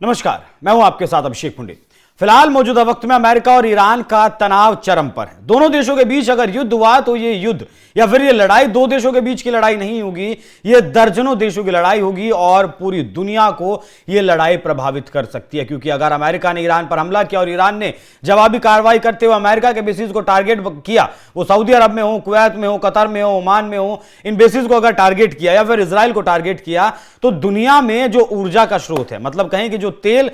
नमस्कार, मैं हूं आपके साथ अभिषेक पुंडे। फिलहाल मौजूदा वक्त में अमेरिका और ईरान का तनाव चरम पर है। दोनों देशों के बीच अगर युद्ध हुआ तो ये युद्ध या फिर ये लड़ाई दो देशों के बीच की लड़ाई नहीं होगी, ये दर्जनों देशों की लड़ाई होगी और पूरी दुनिया को ये लड़ाई प्रभावित कर सकती है। क्योंकि अगर अमेरिका ने ईरान पर हमला किया और ईरान ने जवाबी कार्रवाई करते हुए अमेरिका के बेसिस को टारगेट किया, वो सऊदी अरब में हो, कुवैत में हो, कतर में हो, ओमान में हो, इन बेसिस को अगर टारगेट किया या फिर इजराइल को टारगेट किया तो दुनिया में जो ऊर्जा का स्रोत है, मतलब कहें कि जो तेल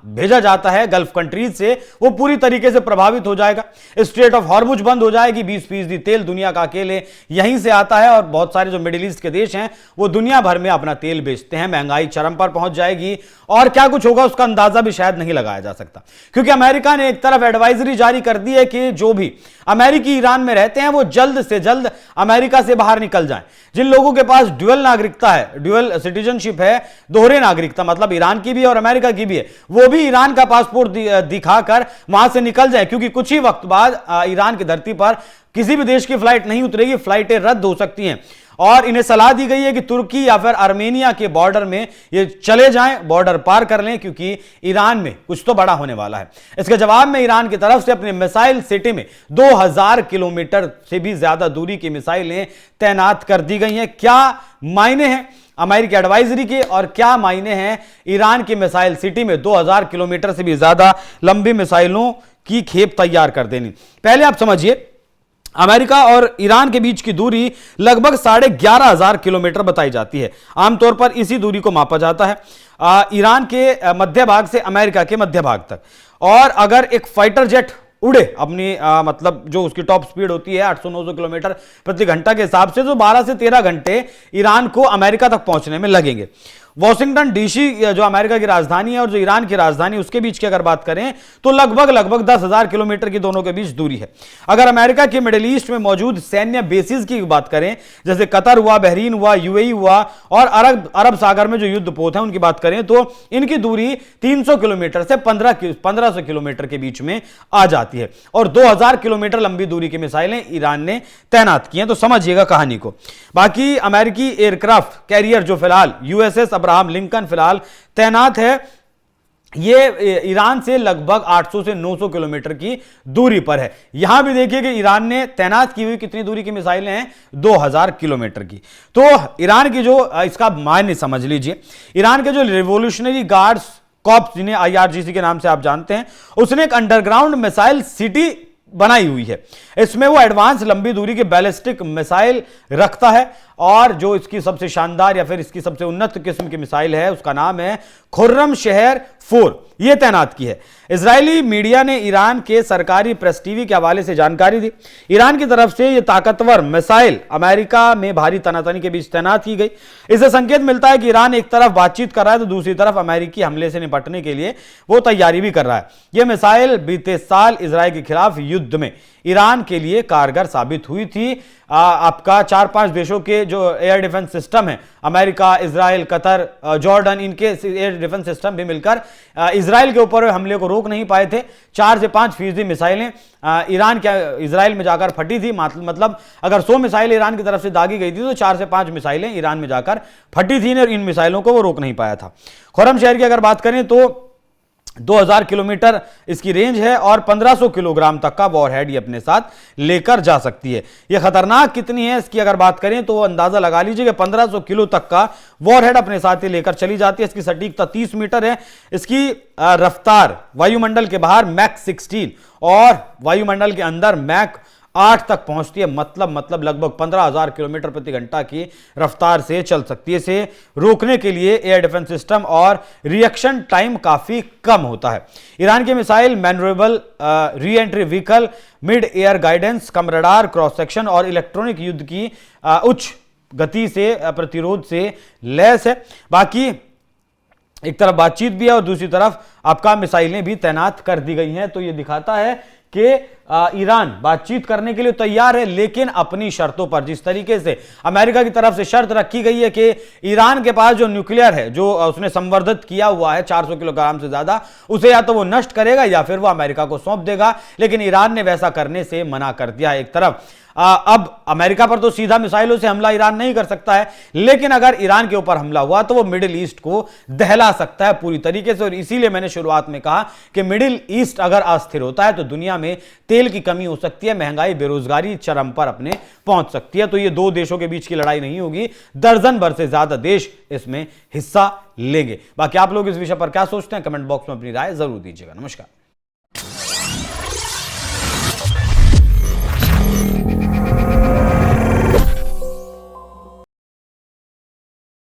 भेजा जाता है गल्फ कंट्रीज से, वो पूरी तरीके से प्रभावित हो जाएगा। स्ट्रेट ऑफ हॉर्मुज बंद हो जाएगी। 20% तेल दुनिया का अकेले यहीं से आता है और बहुत सारे जो मिडिल ईस्ट के देश हैं वो दुनिया भर में अपना तेल बेचते हैं। महंगाई चरम पर पहुंच जाएगी और क्या कुछ होगा उसका अंदाजा भी शायद नहीं लगाया जा सकता, क्योंकि अमेरिका ने एक तरफ एडवाइजरी जारी कर दी है कि जो भी अमेरिकी ईरान में रहते हैं वो जल्द से जल्द अमेरिका से बाहर निकल जाएं। जिन लोगों के पास ड्यूअल नागरिकता है, ड्यूअल सिटीजनशिप है, दोहरे नागरिकता, मतलब ईरान की भी है और अमेरिका की भी है, वो भी ईरान का पासपोर्ट दिखाकर वहां से निकल जाए। क्योंकि कुछ ही वक्त बाद ईरान की धरती पर किसी भी देश की फ्लाइट नहीं उतरेगी, फ्लाइटें रद्द हो सकती हैं और इन्हें सलाह दी गई है कि तुर्की या फिर आर्मेनिया के बॉर्डर में ये चले जाएं, बॉर्डर पार कर लें, क्योंकि ईरान में कुछ तो बड़ा होने वाला है। इसके जवाब में ईरान की तरफ से अपने मिसाइल सिटी में 2000 किलोमीटर से भी ज्यादा दूरी की मिसाइलें तैनात कर दी गई हैं। क्या मायने हैं अमेरिकी एडवाइजरी के और क्या मायने हैं ईरान की मिसाइल सिटी में 2000 किलोमीटर से भी ज्यादा लंबी मिसाइलों की खेप तैयार कर देनी? पहले आप समझिए, अमेरिका और ईरान के बीच की दूरी लगभग 11,500 किलोमीटर बताई जाती है। आमतौर पर इसी दूरी को मापा जाता है ईरान के मध्य भाग से अमेरिका के मध्य भाग तक। और अगर एक फाइटर जेट उड़े अपनी मतलब जो उसकी टॉप स्पीड होती है 800-900 किलोमीटर प्रति घंटा के हिसाब से, तो 12 से 13 घंटे ईरान को अमेरिका तक पहुंचने में लगेंगे। वॉशिंगटन डीसी जो अमेरिका की राजधानी है और जो ईरान की राजधानी, उसके बीच की अगर बात करें तो लगभग 10,000 किलोमीटर की दोनों के बीच दूरी है। अगर अमेरिका के मिडिल ईस्ट में मौजूद सैन्य बेसिस की बात करें, जैसे कतर हुआ, बहरीन हुआ, यूएई हुआ और अरब सागर में जो युद्धपोत है उनकी बात करें, तो इनकी दूरी 300 किलोमीटर से 1500 किलोमीटर के बीच में आ जाती है और 2000 किलोमीटर लंबी दूरी की मिसाइलें ईरान ने तैनात की हैं। तो समझिएगा कहानी को। बाकी अमेरिकी एयरक्राफ्ट कैरियर जो फिलहाल यूएसएस अब्राहम लिंकन फिलहाल तैनात है, ये ईरान से लगभग 800 से 900 किलोमीटर की दूरी पर है। यहां भी देखिए कि ईरान ने तैनात की हुई कितनी दूरी की मिसाइलें हैं, 2000 किलोमीटर की। तो ईरान की जो इसका मायने समझ लीजिए, ईरान के जो रिवॉल्यूशनरी गार्ड्स कॉर्प्स, जिन्हें आईआरजीसी के नाम से आप जानते हैं, उसने एक अंडरग्राउंड मिसाइल सिटी बनाई हुई है। इसमें वो एडवांस लंबी दूरी के बैलिस्टिक मिसाइल रखता है और जो इसकी सबसे शानदार या फिर इसकी सबसे उन्नत किस्म की मिसाइल है उसका नाम है खुर्रमशहर 4, ये तैनात की है। इजरायली मीडिया ने ईरान के सरकारी प्रेस टीवी के हवाले से जानकारी दी। ईरान की तरफ से यह ताकतवर मिसाइल अमेरिका में भारी तनातनी के बीच तैनात की गई। इससे संकेत मिलता है कि ईरान एक तरफ बातचीत कर रहा है तो दूसरी तरफ अमेरिकी हमले से निपटने के लिए वो तैयारी भी कर रहा है। यह मिसाइल बीते साल इजराइल के खिलाफ युद्ध में ईरान के लिए कारगर साबित हुई थी। आपका 4-5 देशों के जो एयर डिफेंस सिस्टम है, अमेरिका, इजराइल, कतर, जॉर्डन, इनके एयर डिफेंस सिस्टम भी मिलकर इजराइल के ऊपर हमले को रोक नहीं पाए थे। 4 से 5% मिसाइलें ईरान के इजराइल में जाकर फटी थी। मतलब अगर 100 मिसाइल ईरान की तरफ से दागी गई थी तो 4 से 5 मिसाइलें ईरान में जाकर फटी थी और इन मिसाइलों को वो रोक नहीं पाया था। खुर्रमशहर की अगर बात करें तो 2000 किलोमीटर इसकी रेंज है और 1500 किलोग्राम तक का वॉरहेड ये अपने साथ लेकर जा सकती है। ये खतरनाक कितनी है इसकी अगर बात करें तो अंदाजा लगा लीजिए कि 1500 किलो तक का वॉरहेड अपने साथ ही लेकर चली जाती है। इसकी सटीकता 30 मीटर है। इसकी रफ्तार वायुमंडल के बाहर मैक 16 और वायुमंडल के अंदर मैक 8 तक पहुंचती है। मतलब लगभग 15,000 किलोमीटर प्रति घंटा की रफ्तार से चल सकती है। इसे रोकने के लिए एयर डिफेंस सिस्टम और रिएक्शन टाइम काफी कम होता है। ईरान की missile manoeuvrable re entry vehicle, mid air guidance, कम रडार, क्रॉस सेक्शन और इलेक्ट्रॉनिक युद्ध की उच्च गति से प्रतिरोध से लैस है। बाकी एक तरफ बातचीत भी है और दूसरी तरफ आपका मिसाइलें भी तैनात कर दी गई हैं। तो यह दिखाता है कि ईरान बातचीत करने के लिए तैयार है, लेकिन अपनी शर्तों पर। जिस तरीके से अमेरिका की तरफ से शर्त रखी गई है कि ईरान के पास जो न्यूक्लियर है, जो उसने संवर्धित किया हुआ है 400 किलोग्राम से ज्यादा, उसे या तो वो नष्ट करेगा या फिर वो अमेरिका को सौंप देगा, लेकिन ईरान ने वैसा करने से मना कर दिया है। एक तरफ अब अमेरिका पर तो सीधा मिसाइलों से हमला ईरान नहीं कर सकता है, लेकिन अगर ईरान के ऊपर हमला हुआ तो वो मिडिल ईस्ट को दहला सकता है पूरी तरीके से। और इसीलिए मैंने शुरुआत में कहा कि मिडिल ईस्ट अगर अस्थिर होता है तो दुनिया में तेल की कमी हो सकती है, महंगाई, बेरोजगारी चरम पर अपने पहुंच सकती है। तो ये दो देशों के बीच की लड़ाई नहीं होगी, दर्जन भर से ज्यादा देश इसमें हिस्सा लेंगे। बाकी आप लोग इस विषय पर क्या सोचते हैं, कमेंट बॉक्स में अपनी राय जरूर दीजिएगा। नमस्कार।